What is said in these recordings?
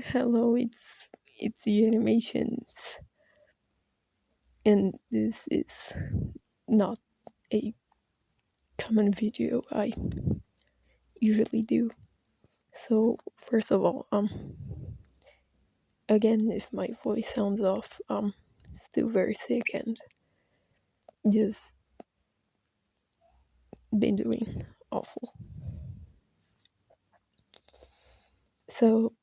Hello, it's the animations, and this is not a common video I usually do. So first of all, again, if my voice sounds off, still very sick and just been doing awful. So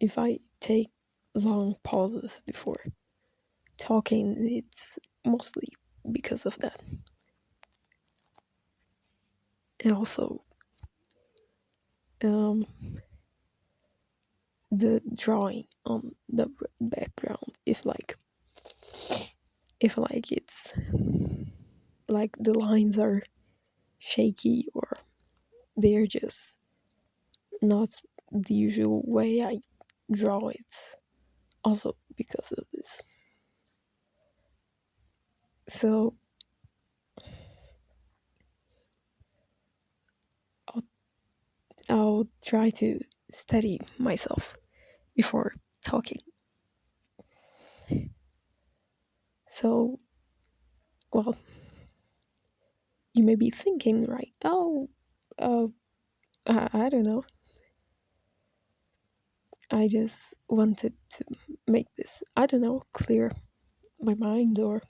if I take long pauses before talking, it's mostly because of that. And also, um, the drawing on the background, if it's like the lines are shaky or they're just not the usual way I draw, it's also because of this. So i'll, I'll try to steady myself before talking. So, well, you may be thinking, right? Oh, uh, I don't know. I just wanted to make this, I don't know, clear my mind or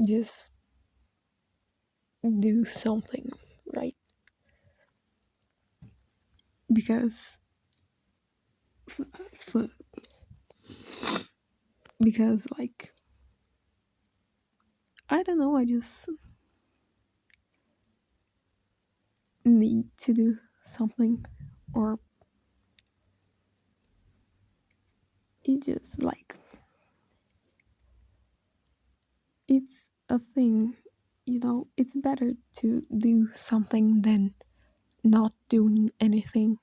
just do something, right? Because, f- because like, I don't know, I just need to do something, or it just like, it's a thing, it's better to do something than not doing anything.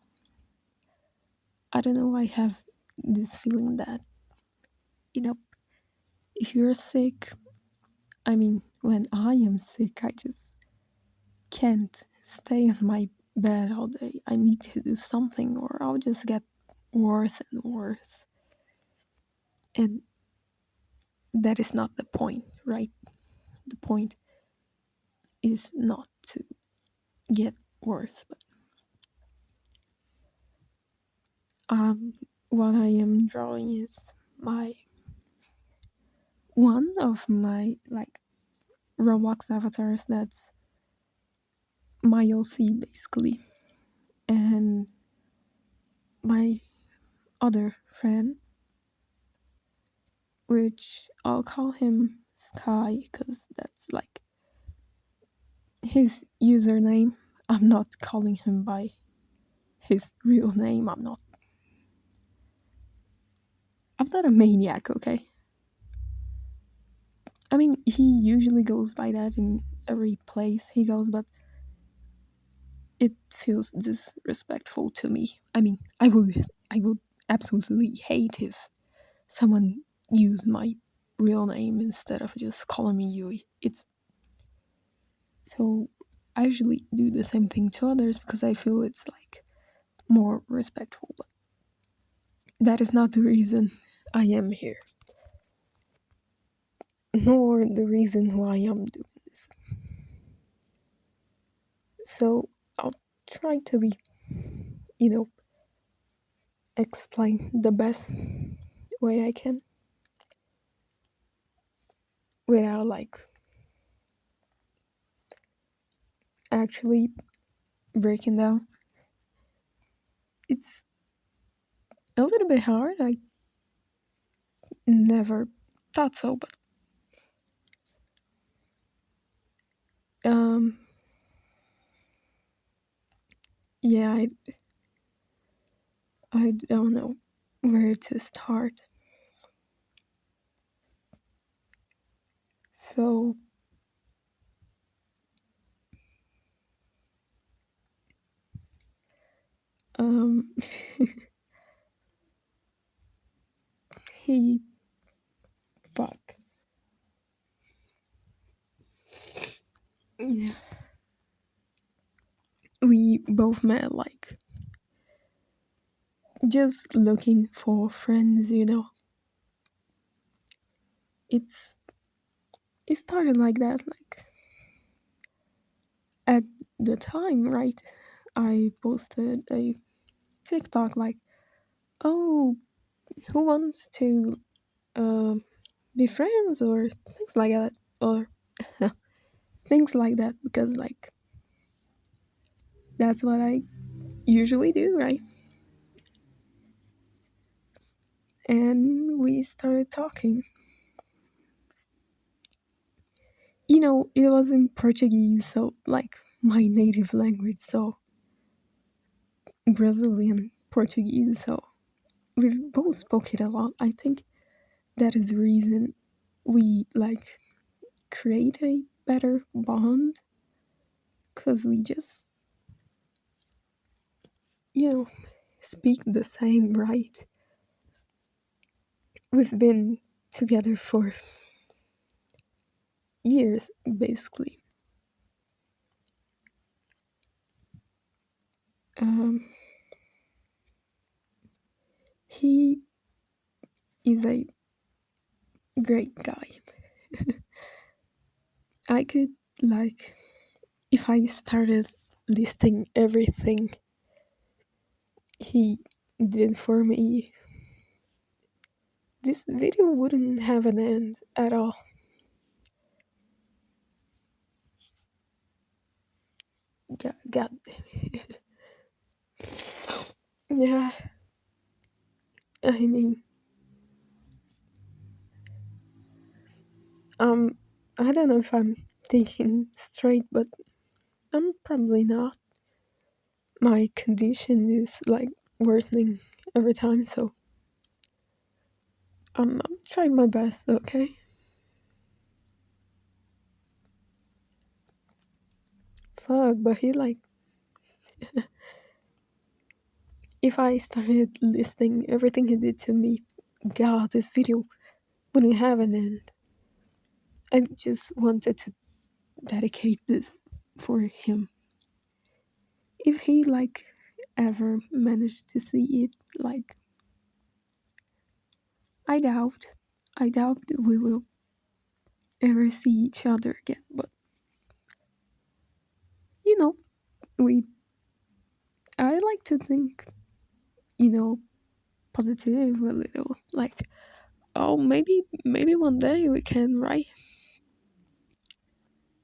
I don't know, I have this feeling that, you know, if you're sick, I mean, when I am sick, I just can't stay on my bed all day. I need to do something, or I'll just get worse and worse. And that is not the point, right? The point is not to get worse. But what I am drawing is my one of my like Roblox avatars. That's my OC basically, and my other friend, which I'll call him Sky because that's like his username. I'm not calling him by his real name. I'm not a maniac, okay? I mean, he usually goes by that in every place he goes, but it feels disrespectful to me. I mean, I would absolutely hate if someone used my real name instead of just calling me Yui. It's so I usually do the same thing to others because I feel it's like more respectful, but that is not the reason I am here, nor the reason why I'm doing this. So I'll try to be, you know, explain the best way I can without like actually breaking down. It's a little bit hard. I never thought so, but um, yeah, I don't know where to start. So um, he fuck. Yeah, we both met like just looking for friends. It's it started like that, like at the time, right? I posted a TikTok like, oh, who wants to um be friends or things like that, or things like that, because like that's what I usually do, right? And we started talking. It was in Portuguese, so like my native language, so Brazilian Portuguese, so we've both spoke it a lot. I think that is the reason we like create a better bond, because we just, you know, speak the same, right? We've been together for years, basically. Um, he is a great guy. I could, like, if I started listing everything he did for me, this video wouldn't have an end at all. God. Yeah, I mean, um, I don't know if I'm thinking straight, but I'm probably not. My condition is like worsening every time, so I'm trying my best, okay? Fuck, but he like, if I started listing everything he did to me, God, this video wouldn't have an end. I just wanted to dedicate this for him. If he like ever managed to see it, like, I doubt, I doubt we will ever see each other again. But you know, we, I like to think, you know, positive a little. Like, oh, maybe one day we can, right?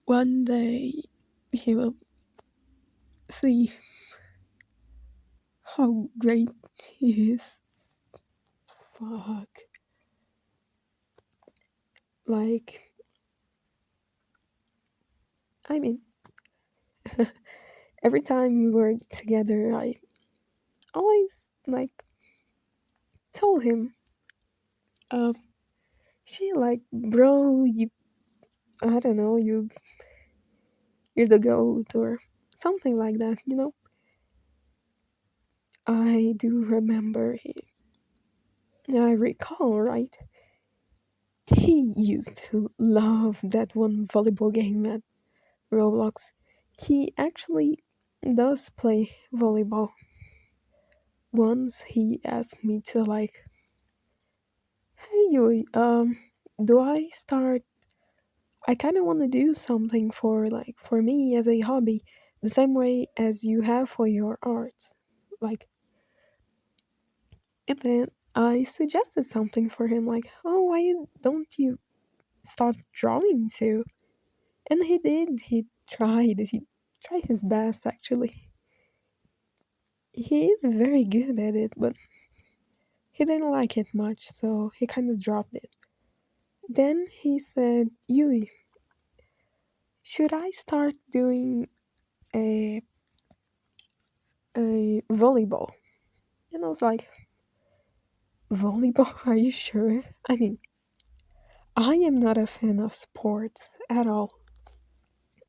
One day he will see how great he is. Fuck. Like, I mean, every time we were together, I always like told him, uh, she like, bro, you, I don't know, you're the goat or something like that. I do remember I recall, right? He used to love that one volleyball game at Roblox. He actually does play volleyball. Once he asked me to like, hey Yui, do I start? I kind of want to do something for me as a hobby, the same way as you have for your art. Like, and then I suggested something for him, like, oh, why don't you start drawing too? And he did. He tried. He tried his best, actually. He is very good at it, but he didn't like it much, so he kind of dropped it. Then he said, Yui, should I start doing a, a volleyball? And I was like, volleyball? Are you sure? I mean, I am not a fan of sports at all.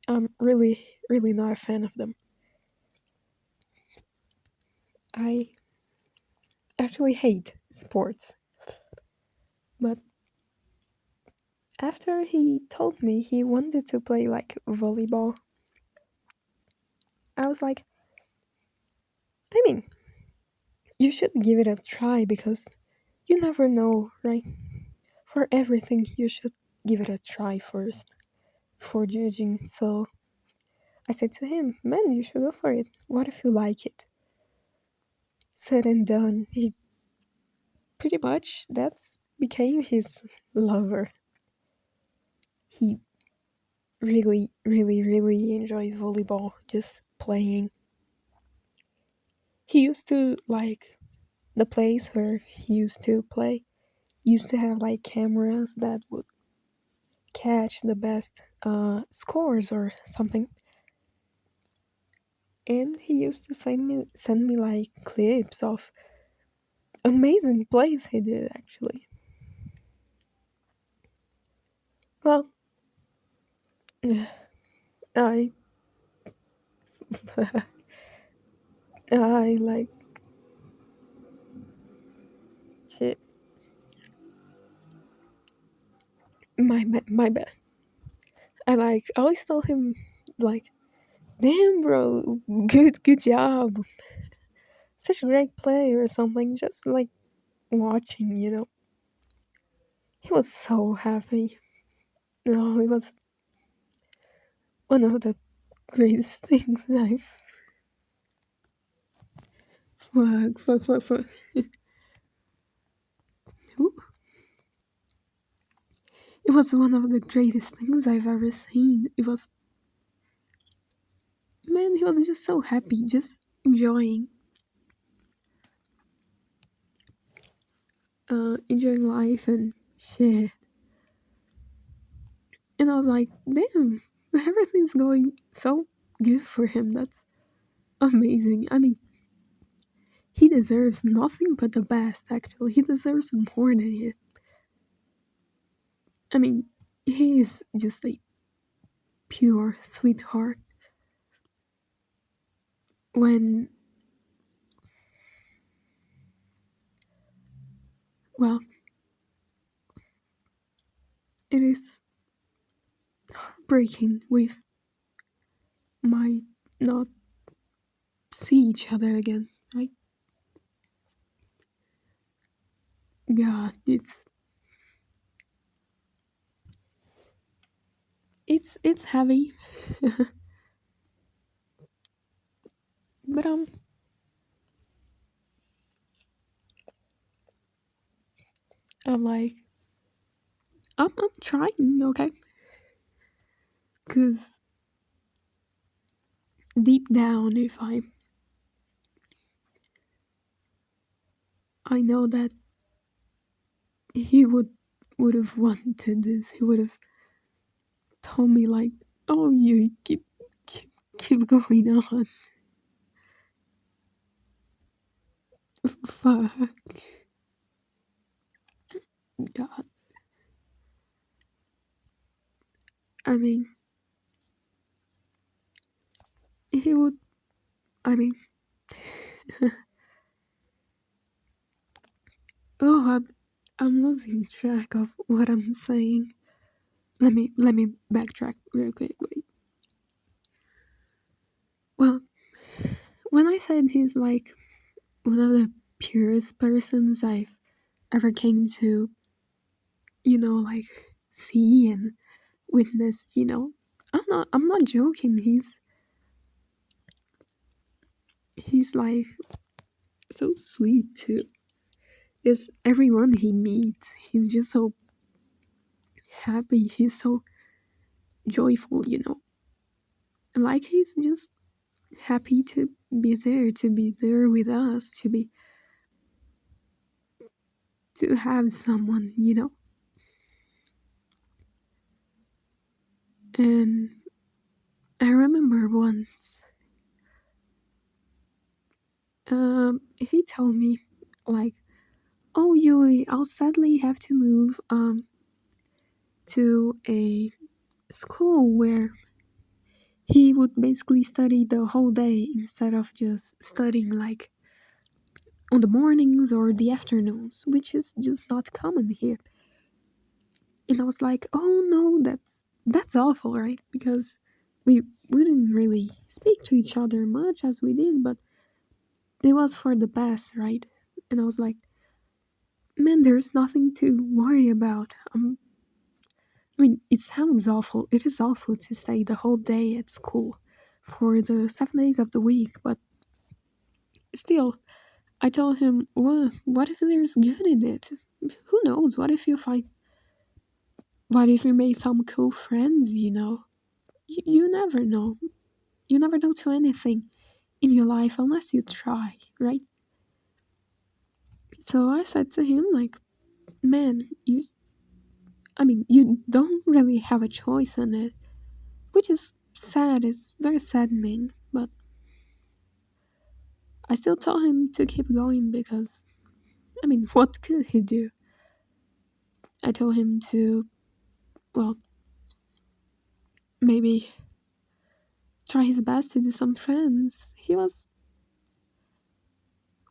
I'm really, really not a fan of them. I actually hate sports. But after he told me he wanted to play like volleyball, I was like, I mean, you should give it a try because you never know, right? For everything, you should give it a try first before judging. So I said to him, man, you should go for it. What if you like it? Said and done. He pretty much that's became his lover. He really, really, really enjoys volleyball, just playing. He used to like the place where he used to play used to have like cameras that would catch the best scores or something. And he used to send me like clips of amazing plays he did actually. Well, I I like shit. My bad. I like always tell him like, damn bro, good job, such a great play or something. Just like watching, he was so happy. No, it was one of the greatest things I've fuck. Ooh. It was one of the greatest things I've ever seen. It was, man, he was just so happy, just enjoying life and shit. And I was like, damn, everything's going so good for him. That's amazing. I mean, he deserves nothing but the best, actually. He deserves more than it. I mean, he is just a pure sweetheart. When, well, it is breaking with might not see each other again, right? God, it's heavy, but I'm like I'm trying, okay, because deep down, if I know that he would have wanted this, he would have told me like, oh, you keep going on. Fuck, God. I mean, he would. I mean, oh, I'm losing track of what I'm saying. Let me backtrack real quick. Wait. Well, when I said he's like one of the purest persons I've ever came to, like see and witness, I'm not joking. He's like so sweet too. Just everyone he meets, he's just so happy. He's so joyful. Like he's just happy to be there with us, to have someone. And I remember once, he told me like, "Oh, Yui, I'll sadly have to move to a school where he would basically study the whole day instead of just studying like on the mornings or the afternoons, which is just not common here." And I was like, "Oh no, that's awful, right?" Because we wouldn't really speak to each other much as we did, but it was for the best, right? And I was like, man, there's nothing to worry about. I mean, it sounds awful. It is awful to stay the whole day at school for the 7 days of the week, but still, I told him, well, what if there's good in it? Who knows? What if you made some cool friends, you know? You never know. You never know to anything in your life unless you try, right? So I said to him, like, man, you don't really have a choice in it, which is sad. It's very saddening, but I still told him to keep going because, what could he do? I told him to, well, maybe try his best to do some friends. He was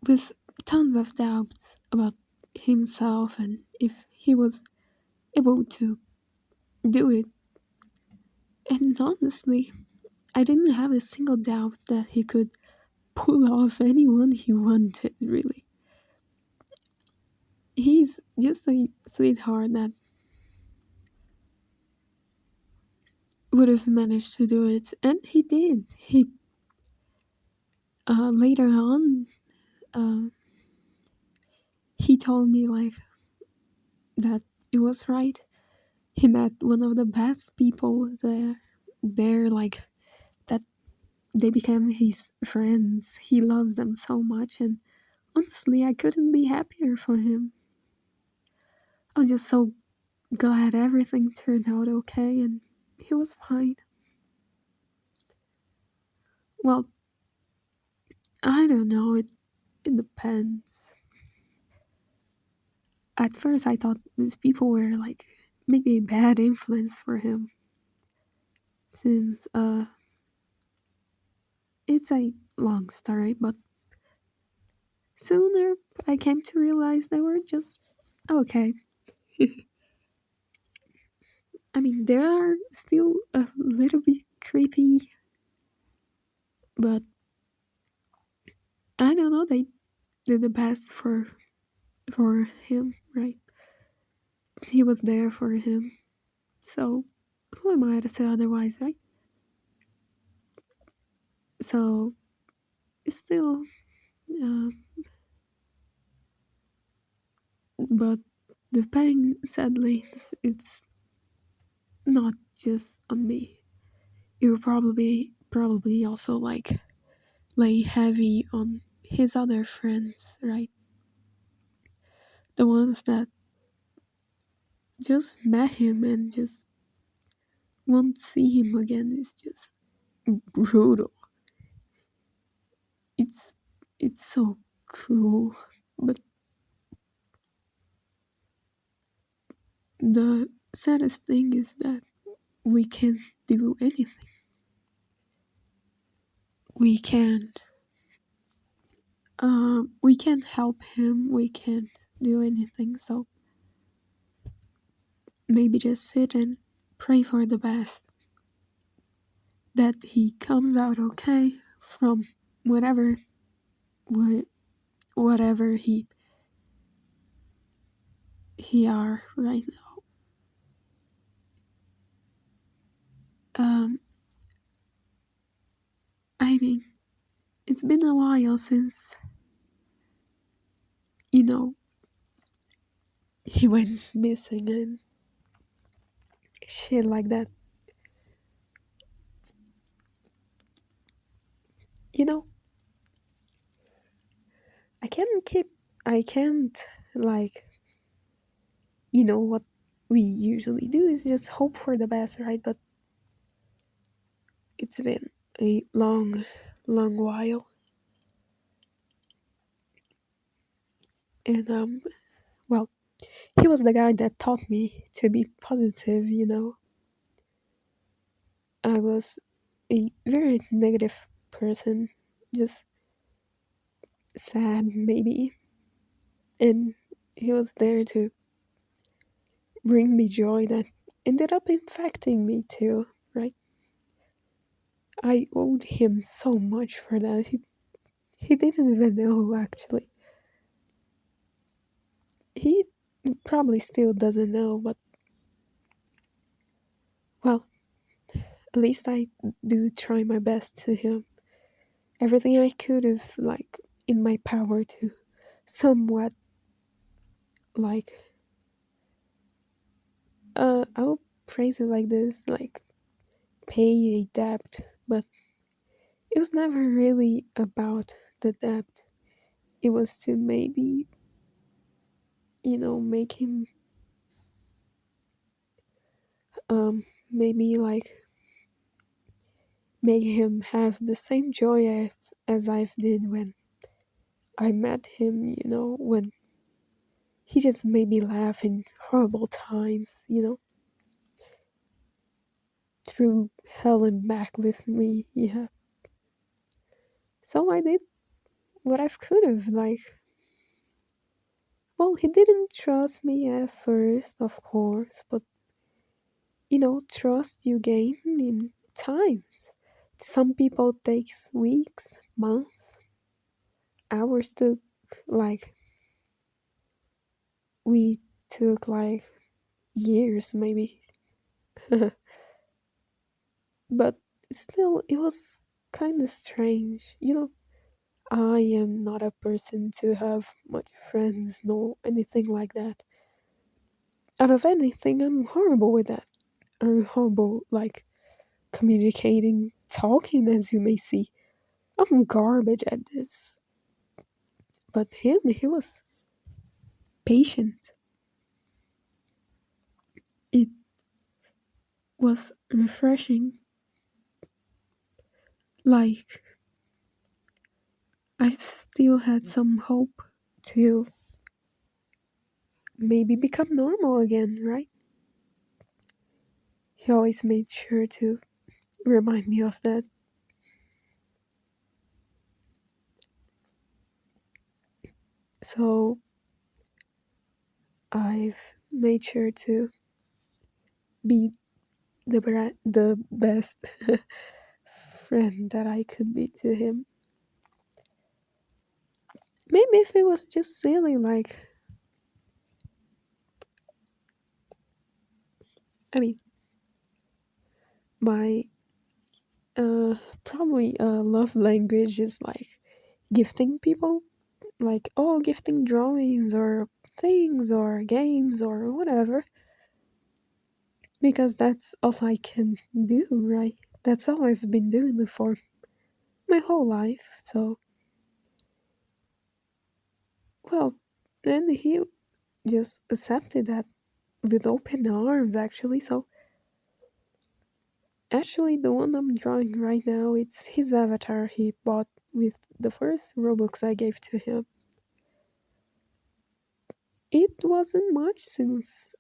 with tons of doubts about himself and if he was able to do it. And honestly, I didn't have a single doubt that he could pull off anyone he wanted, really. He's just a sweetheart that would have managed to do it, and he did. Later on, uh, he told me like that it was right. He met one of the best people there, like that they became his friends. He loves them so much, and honestly, I couldn't be happier for him. I was just so glad everything turned out okay, and he was fine. Well, I don't know. It depends. At first, I thought these people were like maybe a bad influence for him, since it's a long story, but sooner I came to realize they were just okay. They are still a little bit creepy, but I don't know. They did the best for him, right? He was there for him, so who am I to say otherwise, right? So still, uh, but the pain, sadly, it's not just on me. It will probably also like lay heavy on his other friends, right? The ones that just met him and just won't see him again is just brutal. It's it's so cruel. But the saddest thing is that we can't do anything. We can't we can't help him, we can't do anything, so maybe just sit and pray for the best. That he comes out okay from whatever wha- whatever he are right now. I mean, it's been a while since, you know, he went missing and shit like that. You know, I can't keep, I can't, like, what we usually do is just hope for the best, right? But it's been a long while. And, well, he was the guy that taught me to be positive. I was a very negative person, just sad, maybe. And he was there to bring me joy that ended up infecting me too, right? I owed him so much for that. He didn't even know, actually. He probably still doesn't know, but well, at least I do try my best to him. Everything I could have, like, in my power to somewhat, like, I'll phrase it like this, like, pay a debt, but it was never really about the debt. It was to maybe, make him, maybe like, make him have the same joy as I did when I met him, when he just made me laugh in horrible times, through hell and back with me. Yeah. So I did what I could have, like, well, he didn't trust me at first, of course, but trust you gain in times. Some people takes weeks, months, hours took, like, we took like years maybe. But still, it was kind of strange. I am not a person to have much friends, no anything like that. Out of anything, I'm horrible with that. I'm horrible, like, communicating, talking, as you may see. I'm garbage at this. But him, he was patient. It was refreshing. Like, I've still had some hope to maybe become normal again, right? He always made sure to remind me of that. So I've made sure to be the best friend that I could be to him. Maybe if it was just silly, like, I mean, my probably love language is like gifting people, like, oh, gifting drawings or things or games or whatever, because that's all I can do, right? That's all I've been doing for my whole life. So, well, then he just accepted that with open arms, actually. So, actually, the one I'm drawing right now, it's his avatar he bought with the first Robux I gave to him. It wasn't much since,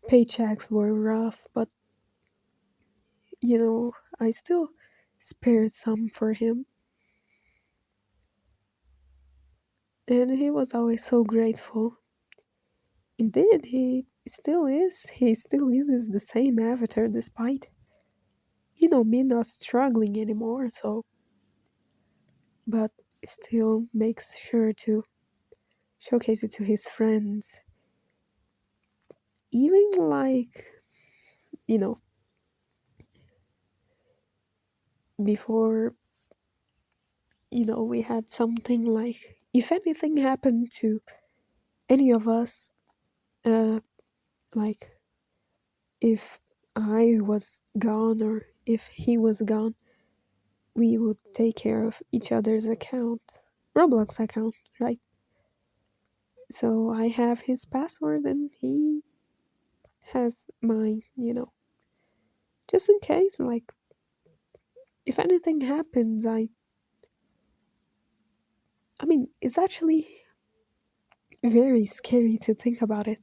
paychecks were rough, but, I still spared some for him. And he was always so grateful. Indeed, he still is. He still uses the same avatar despite, me not struggling anymore, so, but still makes sure to showcase it to his friends. Even like, you know, before, we had something like, if anything happened to any of us, uh, like, if I was gone or if he was gone, we would take care of each other's account, Roblox account, right? So I have his password and he has mine, just in case, like, if anything happens, I mean, it's actually very scary to think about it,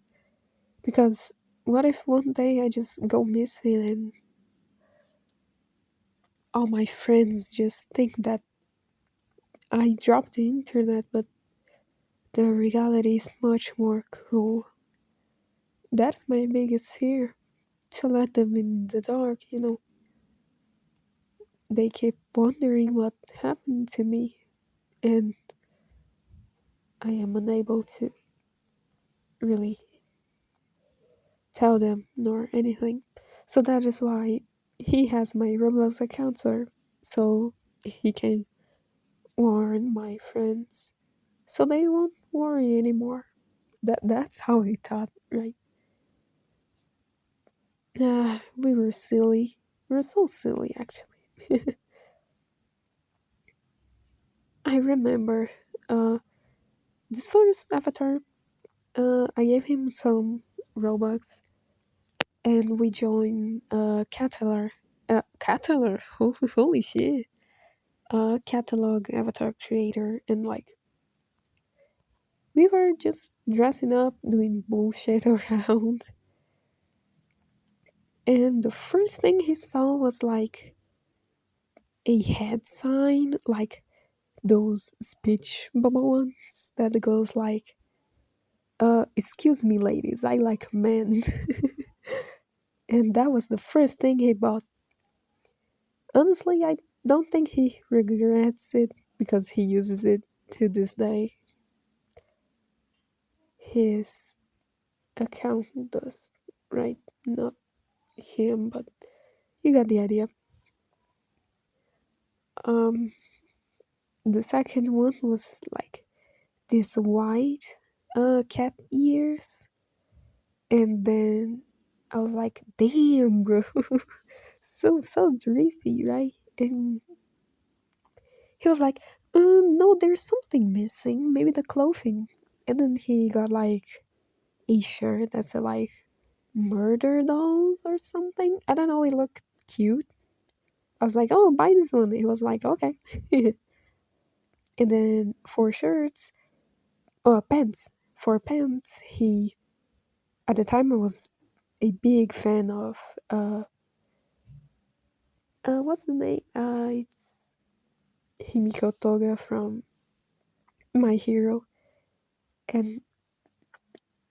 because what if one day I just go missing and all my friends just think that I dropped the internet, but the reality is much more cruel. That's my biggest fear, to let them in the dark. they keep wondering what happened to me, and I am unable to really tell them nor anything. So that is why he has my Roblox account, so he can warn my friends, so they won't worry anymore. That's how he thought, right? We were silly. We were so silly, actually. I remember this first avatar. I gave him some Robux, and we joined Catalar. Catalar, holy shit! Catalog avatar creator, and like we were just dressing up, doing bullshit around. And the first thing he saw was like a head sign, like those speech bubble ones that goes like, excuse me, ladies, I like men. And that was the first thing he bought. Honestly, I don't think he regrets it because he uses it to this day. His account does, right? Not him, but you got the idea. Um, the second one was like this white cat ears, and then I was like, damn, bro, so drippy, right? And he was like, no, there's something missing, maybe the clothing. And then he got like a shirt that said like murder dolls or something. I don't know, it looked cute. I was like, oh, buy this one. He was like, okay. And then for shirts, pants. For pants, he at the time I was a big fan of what's the name? It's Himiko Toga from My Hero, and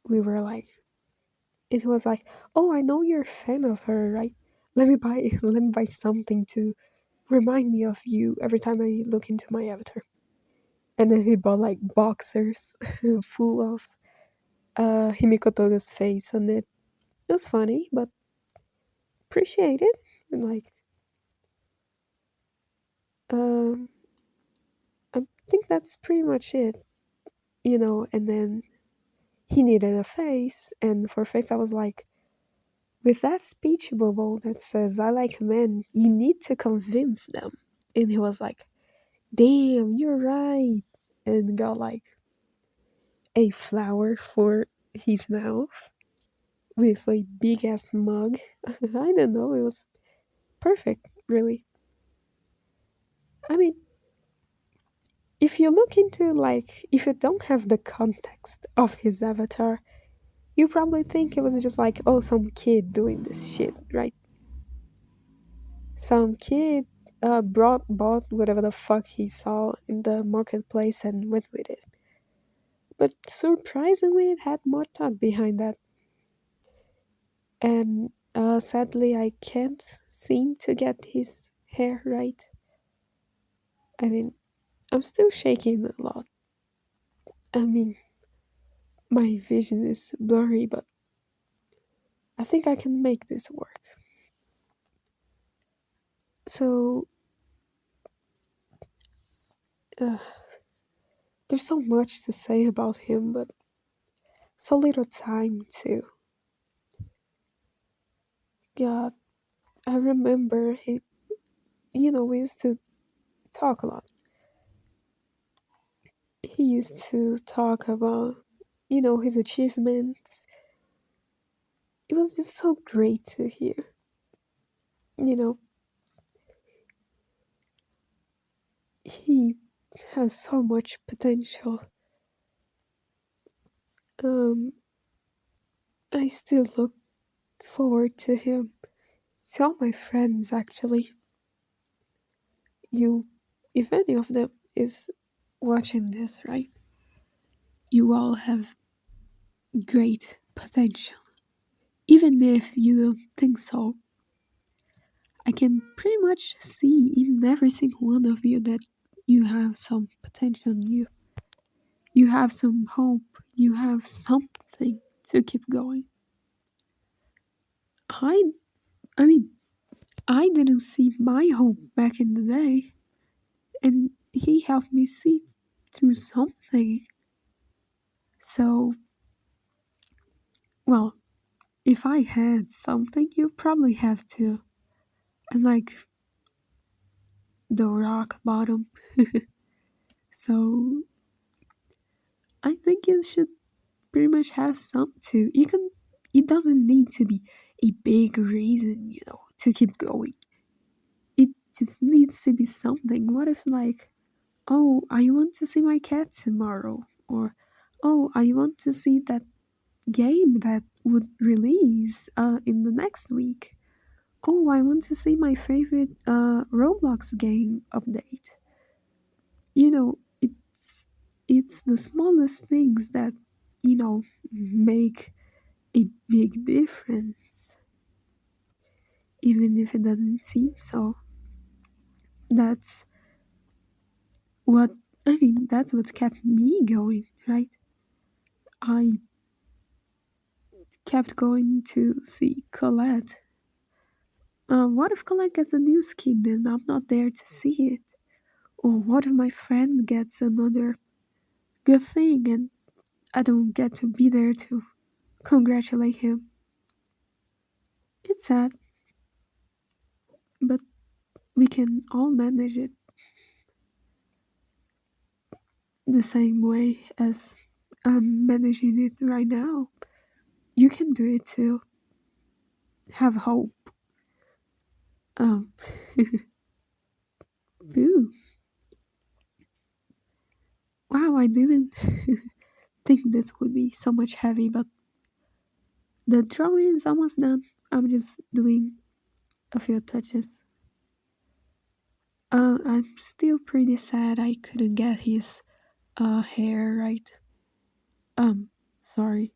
we were like, it was like, oh, I know you're a fan of her, right? Let me buy something to remind me of you every time I look into my avatar. And then he bought like boxers full of Himiko Toga's face on it. It was funny, but appreciated. And like, um, I think that's pretty much it, you know. And then he needed a face, and for face, I was like, with that speech bubble that says "I like men," you need to convince them. And he was like, "Damn, you're right," and got like a flower for his mouth with a big ass mug. I don't know, it was perfect, really. I mean, if you look into like, if you don't have the context of his avatar, you probably think it was just like, oh, some kid doing this shit, right? Some kid bought whatever the fuck he saw in the marketplace and went with it. But surprisingly, it had more thought behind that. And sadly, I can't seem to get his hair right. I mean, I'm still shaking a lot. I mean, my vision is blurry, but I think I can make this work. So, uh, there's so much to say about him, but so little time too. God, I remember we used to talk a lot. He used to talk about, his achievements. It was just so great to hear. You know, he has so much potential. Um, I still look forward to him. To all my friends, actually. You, if any of them is watching this, right? You all have great potential. Even if you don't think so, I can pretty much see in every single one of you that you have some potential. You have some hope. You have something to keep going. I I mean, I didn't see my hope back in the day, and he helped me see through something. So, well, if I had something, you probably have to. I'm like the rock bottom. So, I think you should pretty much have some too. You can. It doesn't need to be a big reason, to keep going. It just needs to be something. What if, like, oh, I want to see my cat tomorrow, or oh, I want to see that game that would release in the next week. Oh, I want to see my favorite Roblox game update. It's the smallest things that make a big difference, even if it doesn't seem so. That's what That's what kept me going, right? I kept going to see Colette. What if Colette gets a new skin and I'm not there to see it? Or what if my friend gets another good thing and I don't get to be there to congratulate him? It's sad, but we can all manage it the same way as I'm managing it right now. You can do it too. Have hope. Um, Ooh, wow, I didn't think this would be so much heavy, but the drawing is almost done. I'm just doing a few touches. I'm still pretty sad I couldn't get his hair right. Sorry.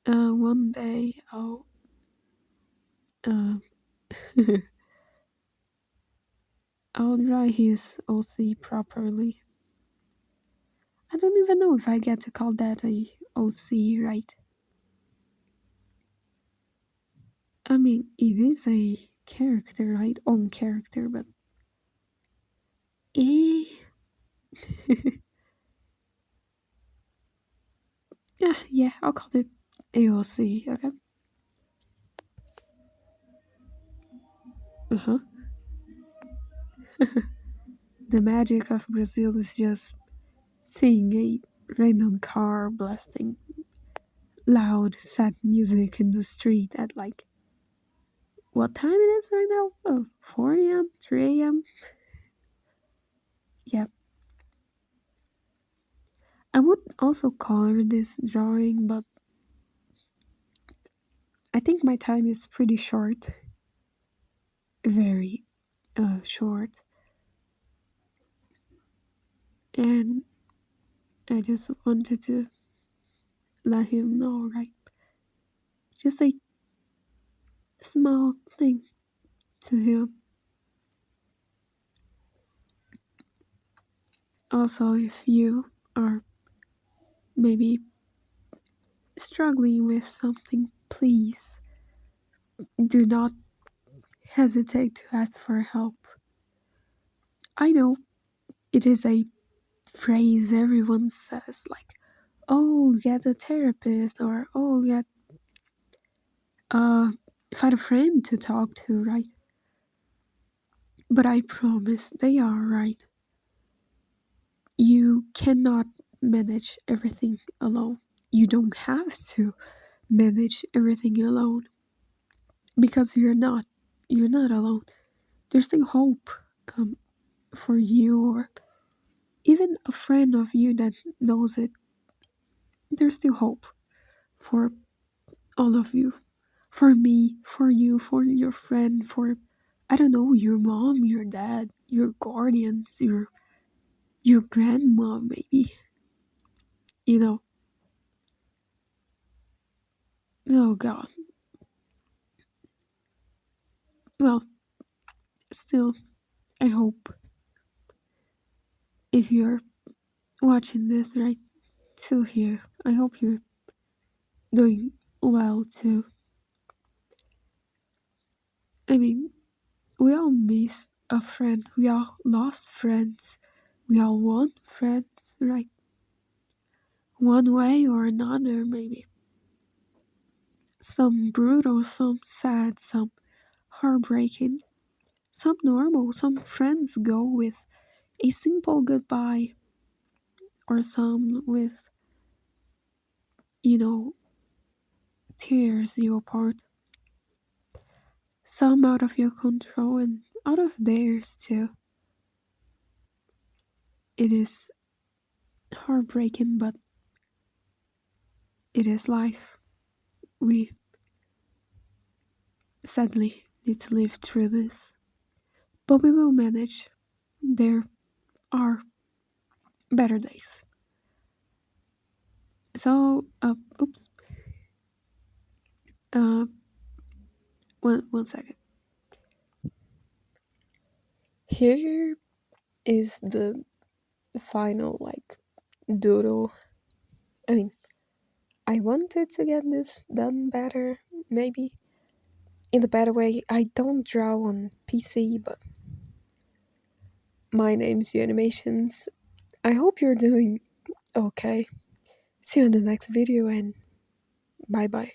One day uh, I'll dry his OC properly. I don't even know if I get to call that a OC, right? I mean, it is a character, right? Own character, but eh, yeah, I'll call it AOC. Okay. Uh huh. The magic of Brazil is just seeing a random car blasting loud, sad music in the street at like what time it is right now? Oh, 4 a.m., 3 a.m. Yeah, I would also color this drawing, but I think my time is pretty short, very short, and I just wanted to let him know, right? Just a small thing to him. Also, if you are maybe struggling with something, please do not hesitate to ask for help. I know it is a phrase everyone says, like, oh, get a therapist, or oh, uh, find a friend to talk to, right? But I promise they are right. You cannot manage everything alone. You don't have to manage everything alone because you're not. You're not alone. There's still hope um, for you, or even a friend of you that knows it. There's still hope for all of you. For me, for you, for your friend, for, I don't know, your mom, your dad, your guardians, your grandma, maybe. You know, oh God. Well, still, I hope if you're watching this right still here, I hope you're doing well too. I mean, we all missed a friend, we all lost friends, we all want friends, right? One way or another, maybe. Some brutal, some sad, some heartbreaking, some normal, some friends go with a simple goodbye, or some with, you know, tears you apart. Some out of your control and out of theirs too. It is heartbreaking, but it is life. We sadly need to live through this. But we will manage. There are better days. So, oops. Uh, one second. Here is the final, like, doodle. I mean, I wanted to get this done better, maybe. In the better way, I don't draw on PC, but my name's You Animations. I hope you're doing okay. See you in the next video and bye bye.